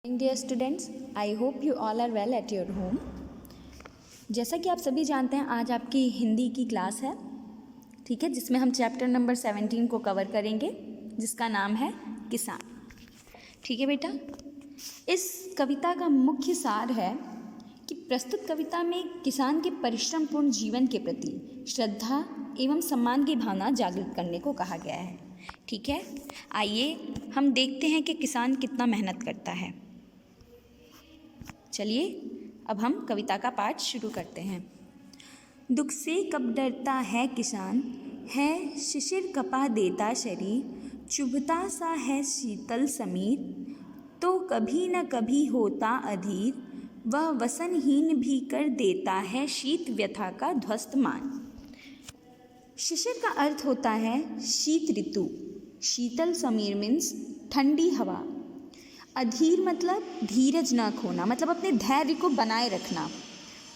Dear students, I hope you all are well at your home. जैसा कि आप सभी जानते हैं आज आपकी हिंदी की क्लास है, ठीक है, जिसमें हम चैप्टर नंबर 17 को कवर करेंगे जिसका नाम है किसान। ठीक है बेटा, इस कविता का मुख्य सार है कि प्रस्तुत कविता में किसान के परिश्रमपूर्ण जीवन के प्रति श्रद्धा एवं सम्मान की भावना जागृत करने को कहा गया है। ठीक है, आइए हम देखते हैं कि किसान कितना मेहनत करता है। चलिए अब हम कविता का पाठ शुरू करते हैं। दुख से कब डरता है किसान, है शिशिर कपा देता शरीर, चुभता सा है शीतल समीर, तो कभी न कभी होता अधीर, वह वसनहीन भी कर देता है शीत व्यथा का ध्वस्त मान। शिशिर का अर्थ होता है शीत ऋतु, शीतल समीर मीन्स ठंडी हवा, अधीर मतलब धीरज न खोना, मतलब अपने धैर्य को बनाए रखना,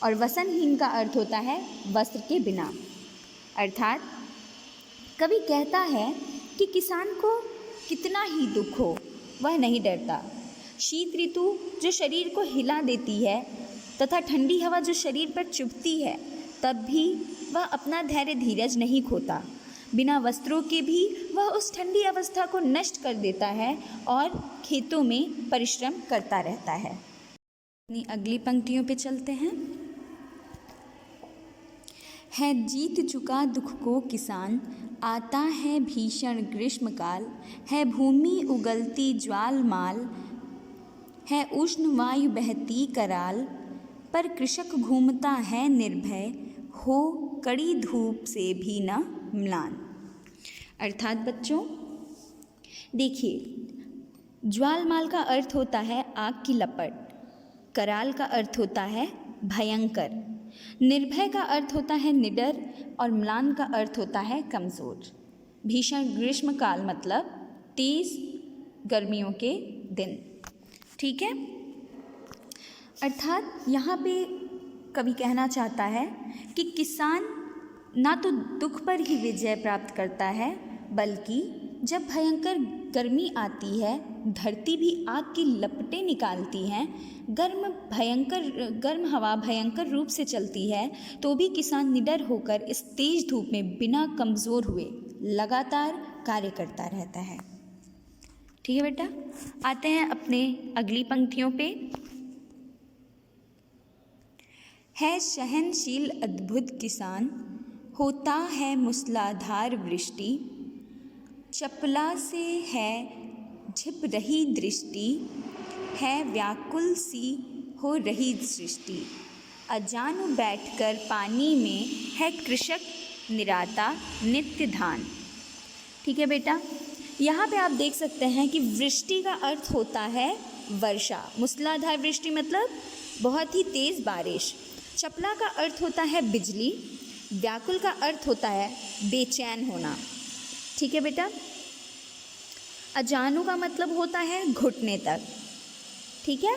और वसनहीन का अर्थ होता है वस्त्र के बिना। अर्थात कवि कहता है कि किसान को कितना ही दुख हो वह नहीं डरता। शीत ऋतु जो शरीर को हिला देती है तथा ठंडी हवा जो शरीर पर चुभती है, तब भी वह अपना धैर्य धीरज नहीं खोता। बिना वस्त्रों के भी वह उस ठंडी अवस्था को नष्ट कर देता है और खेतों में परिश्रम करता रहता है। अपनी अगली पंक्तियों पे चलते हैं। है जीत चुका दुख को किसान, आता है भीषण ग्रीष्मकाल, है भूमि उगलती ज्वालमाल, है उष्ण वायु बहती कराल, पर कृषक घूमता है निर्भय, हो कड़ी धूप से भी न म्लान। अर्थात बच्चों देखिए, ज्वालमाल का अर्थ होता है आग की लपट, कराल का अर्थ होता है भयंकर, निर्भय का अर्थ होता है निडर, और म्लान का अर्थ होता है कमज़ोर। भीषण ग्रीष्मकाल मतलब तेज़ गर्मियों के दिन। ठीक है, अर्थात यहाँ पे कवि कहना चाहता है कि किसान ना तो दुख पर ही विजय प्राप्त करता है, बल्कि जब भयंकर गर्मी आती है, धरती भी आग की लपटें निकालती हैं, गर्म हवा भयंकर रूप से चलती है, तो भी किसान निडर होकर इस तेज धूप में बिना कमज़ोर हुए लगातार कार्य करता रहता है। ठीक है बेटा, आते हैं अपने अगली पंक्तियों पे। है सहनशील अद्भुत किसान, होता है मूसलाधार वृष्टि, चपला से है झिप रही दृष्टि, है व्याकुल सी हो रही सृष्टि, अजानु बैठकर पानी में है कृषक निराता नित्य धान। ठीक है बेटा, यहाँ पे आप देख सकते हैं कि वृष्टि का अर्थ होता है वर्षा, मूसलाधार वृष्टि मतलब बहुत ही तेज़ बारिश, चपला का अर्थ होता है बिजली, व्याकुल का अर्थ होता है बेचैन होना। ठीक है बेटा, अजानु का मतलब होता है घुटने तक। ठीक है,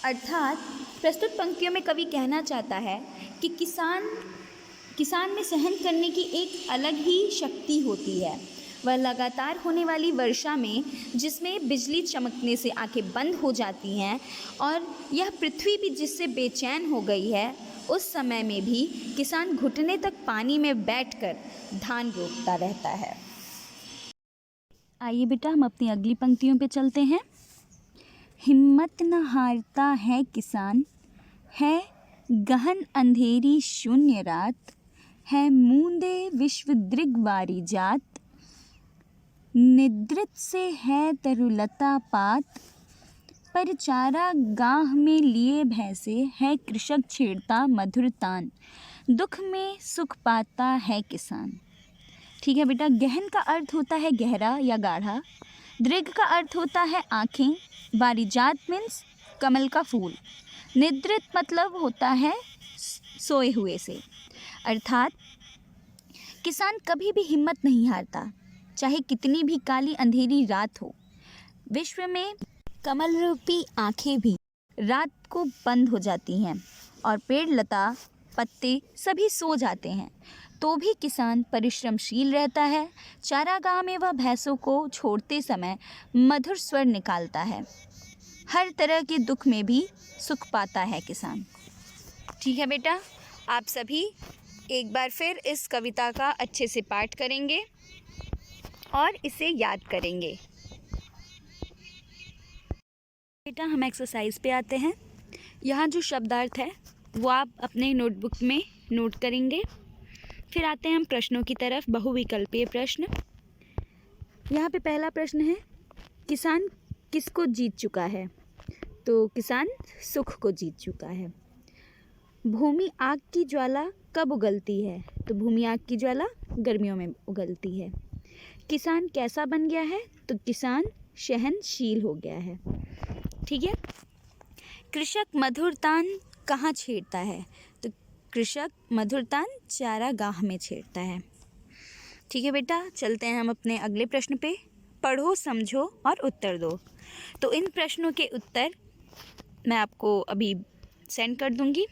अर्थात प्रस्तुत पंक्तियों में कवि कहना चाहता है कि किसान में सहन करने की एक अलग ही शक्ति होती है। वह लगातार होने वाली वर्षा में, जिसमें बिजली चमकने से आंखें बंद हो जाती हैं और यह पृथ्वी भी जिससे बेचैन हो गई है, उस समय में भी किसान घुटने तक पानी में बैठकर धान रोपता रहता है। आइए बेटा, हम अपनी अगली पंक्तियों पे चलते हैं। हिम्मत न हारता है किसान, है गहन अंधेरी शून्य रात, है मूंदे विश्व दृग्वारी जात, निद्रित से है तरुलता पात, पर चारा गाह में लिए भैंसे, है कृषक छेड़ता मधुर तान, दुख में सुख पाता है किसान। ठीक है बेटा, गहन का अर्थ होता है गहरा या गाढ़ा, दृग का अर्थ होता है आँखें, वारिजात मीन्स कमल का फूल, निद्रित मतलब होता है सोए हुए से। अर्थात किसान कभी भी हिम्मत नहीं हारता, चाहे कितनी भी काली अंधेरी रात हो। विश्व में कमल रूपी आँखें भी रात को बंद हो जाती हैं और पेड़ लता पत्ते सभी सो जाते हैं, तो भी किसान परिश्रमशील रहता है। चारागाह में वह भैंसों को छोड़ते समय मधुर स्वर निकालता है। हर तरह के दुख में भी सुख पाता है किसान। ठीक है बेटा, आप सभी एक बार फिर इस कविता का अच्छे से पाठ करेंगे और इसे याद करेंगे। बेटा हम एक्सरसाइज पे आते हैं। यहाँ जो शब्दार्थ है वो आप अपने नोटबुक में नोट करेंगे। फिर आते हैं हम प्रश्नों की तरफ, बहुविकल्पीय प्रश्न। यहाँ पे पहला प्रश्न है, किसान किसको जीत चुका है? तो किसान सुख को जीत चुका है। भूमि आग की ज्वाला कब उगलती है? तो भूमि आग की ज्वाला गर्मियों में उगलती है। किसान कैसा बन गया है? तो किसान सहनशील हो गया है। ठीक है। कृषक मधुर तान कहाँ छेड़ता है? तो कृषक मधुर तान चारागाह में छेड़ता है। ठीक है बेटा, चलते हैं हम अपने अगले प्रश्न पे। पढ़ो, समझो और उत्तर दो। तो इन प्रश्नों के उत्तर मैं आपको अभी सेंड कर दूंगी।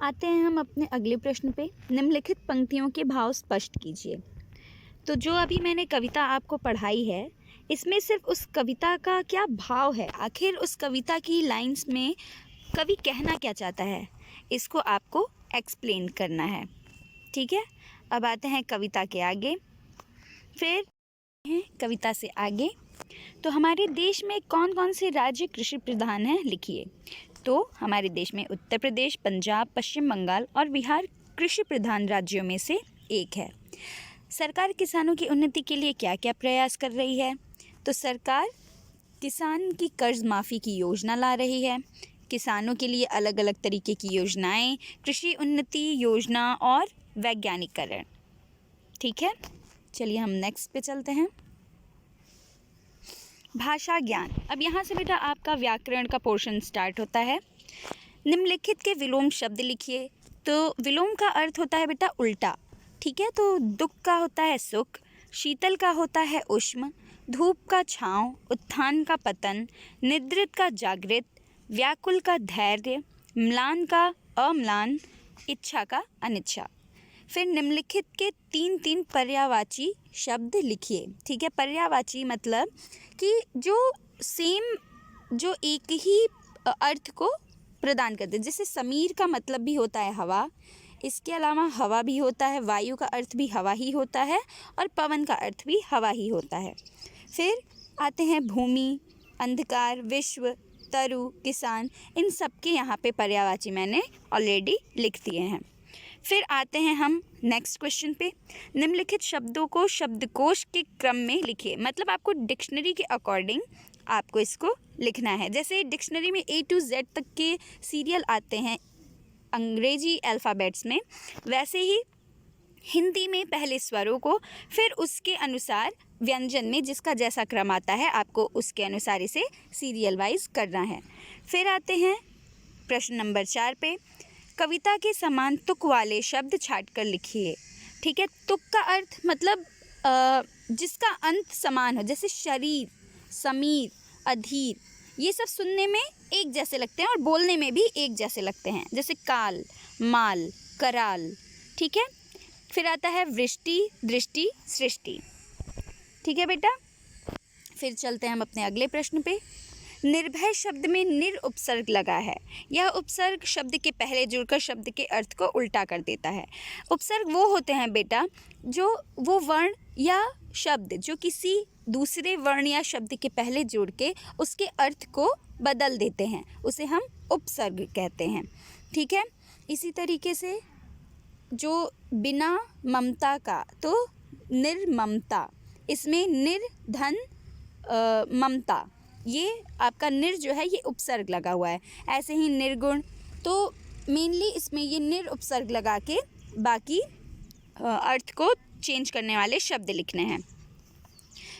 आते हैं हम अपने अगले प्रश्न पे। निम्नलिखित पंक्तियों के भाव स्पष्ट कीजिए। तो जो अभी मैंने कविता आपको पढ़ाई है, इसमें सिर्फ उस कविता का क्या भाव है, आखिर उस कविता की लाइंस में कवि कहना क्या चाहता है, इसको आपको एक्सप्लेन करना है। ठीक है। अब आते हैं कविता के आगे। फिर कविता से आगे, तो हमारे देश में कौन कौन से राज्य कृषि प्रधान हैं, लिखिए। तो हमारे देश में उत्तर प्रदेश, पंजाब, पश्चिम बंगाल और बिहार कृषि प्रधान राज्यों में से एक है। सरकार किसानों की उन्नति के लिए क्या क्या प्रयास कर रही है? तो सरकार किसान की कर्ज माफ़ी की योजना ला रही है। किसानों के लिए अलग अलग तरीके की योजनाएं, कृषि उन्नति योजना और वैज्ञानिकरण। ठीक है, चलिए हम नेक्स्ट पे चलते हैं। भाषा ज्ञान। अब यहाँ से बेटा आपका व्याकरण का पोर्शन स्टार्ट होता है। निम्नलिखित के विलोम शब्द लिखिए। तो विलोम का अर्थ होता है बेटा उल्टा। ठीक है, तो दुख का होता है सुख, शीतल का होता है उष्ण, धूप का छाँव, उत्थान का पतन, निद्रित का जागृत, व्याकुल का धैर्य, म्लान का अम्लान, इच्छा का अनिच्छा। फिर निम्नलिखित के तीन तीन पर्यायवाची शब्द लिखिए। ठीक है, पर्यायवाची मतलब कि जो एक ही अर्थ को प्रदान करते हैं। जैसे समीर का मतलब भी होता है हवा, इसके अलावा हवा भी होता है, वायु का अर्थ भी हवा ही होता है और पवन का अर्थ भी हवा ही होता है। फिर आते हैं भूमि, अंधकार, विश्व, तरु, किसान, इन सब के यहाँ पे पर्यायवाची मैंने ऑलरेडी लिख दिए हैं। फिर आते हैं हम नेक्स्ट क्वेश्चन पे। निम्नलिखित शब्दों को शब्दकोश के क्रम में लिखिए। मतलब आपको डिक्शनरी के अकॉर्डिंग आपको इसको लिखना है। जैसे डिक्शनरी में A to Z तक के सीरियल आते हैं अंग्रेजी अल्फ़ाबेट्स में, वैसे ही हिंदी में पहले स्वरों को, फिर उसके अनुसार व्यंजन में जिसका जैसा क्रम आता है आपको उसके अनुसार इसे सीरियल वाइज करना है। फिर आते हैं प्रश्न नंबर 4 पे। कविता के समान तुक वाले शब्द छाट कर लिखिए। ठीक है, तुक का अर्थ मतलब जिसका अंत समान हो, जैसे शरीर, समीर, अधीर, ये सब सुनने में एक जैसे लगते हैं और बोलने में भी एक जैसे लगते हैं। जैसे काल, माल, कराल। ठीक है। फिर आता है वृष्टि, दृष्टि, सृष्टि। ठीक है बेटा। फिर चलते हैं हम अपने अगले प्रश्न पे। निर्भय शब्द में निर उपसर्ग लगा है। यह उपसर्ग शब्द के पहले जुड़कर शब्द के अर्थ को उल्टा कर देता है। उपसर्ग वो होते हैं बेटा जो वो वर्ण या शब्द जो किसी दूसरे वर्ण या शब्द के पहले जुड़ के उसके अर्थ को बदल देते हैं, उसे हम उपसर्ग कहते हैं। ठीक है। इसी तरीके से जो बिना ममता का, तो निर्ममता, इसमें निर्धन ममता, ये आपका निर जो है ये उपसर्ग लगा हुआ है। ऐसे ही निर्गुण, तो मेनली इसमें ये निर उपसर्ग लगा के बाकी अर्थ को चेंज करने वाले शब्द लिखने हैं।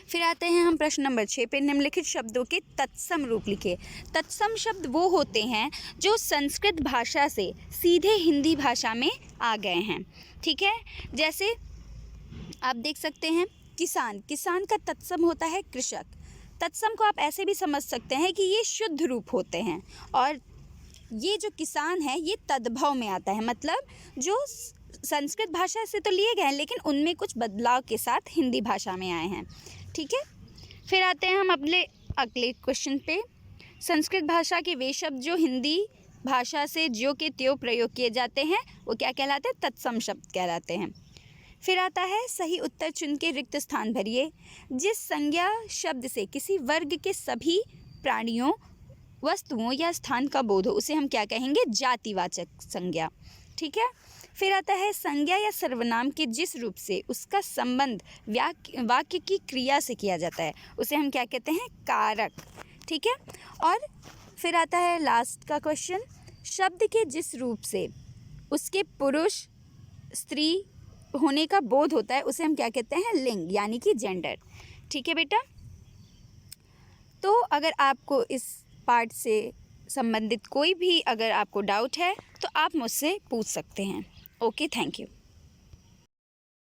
फिर आते हैं हम प्रश्न नंबर 6 पे। निम्नलिखित शब्दों के तत्सम रूप लिखे। तत्सम शब्द वो होते हैं जो संस्कृत भाषा से सीधे हिंदी भाषा में आ गए हैं। ठीक है, जैसे आप देख सकते हैं किसान, किसान का तत्सम होता है कृषक। तत्सम को आप ऐसे भी समझ सकते हैं कि ये शुद्ध रूप होते हैं, और ये जो किसान है ये तद्भव में आता है, मतलब जो संस्कृत भाषा से तो लिए गए हैं लेकिन उनमें कुछ बदलाव के साथ हिंदी भाषा में आए हैं। ठीक है। फिर आते हैं हम अपने अगले क्वेश्चन पे, संस्कृत भाषा के वे शब्द जो हिंदी भाषा से ज्यों के त्यों प्रयोग किए जाते हैं वो क्या कहलाते हैं? तत्सम शब्द कहलाते हैं। फिर आता है सही उत्तर चुन के रिक्त स्थान भरिए। जिस संज्ञा शब्द से किसी वर्ग के सभी प्राणियों, वस्तुओं या स्थान का बोध हो उसे हम क्या कहेंगे? जातिवाचक संज्ञा। ठीक है। फिर आता है संज्ञा या सर्वनाम के जिस रूप से उसका संबंध वाक्य की क्रिया से किया जाता है उसे हम क्या कहते हैं? कारक। ठीक है। और फिर आता है लास्ट का क्वेश्चन, शब्द के जिस रूप से उसके पुरुष स्त्री होने का बोध होता है उसे हम क्या कहते हैं? लिंग, यानी कि जेंडर। ठीक है बेटा। तो अगर आपको इस पार्ट से संबंधित कोई भी अगर आपको डाउट है तो आप मुझसे पूछ सकते हैं। Okay, thank you.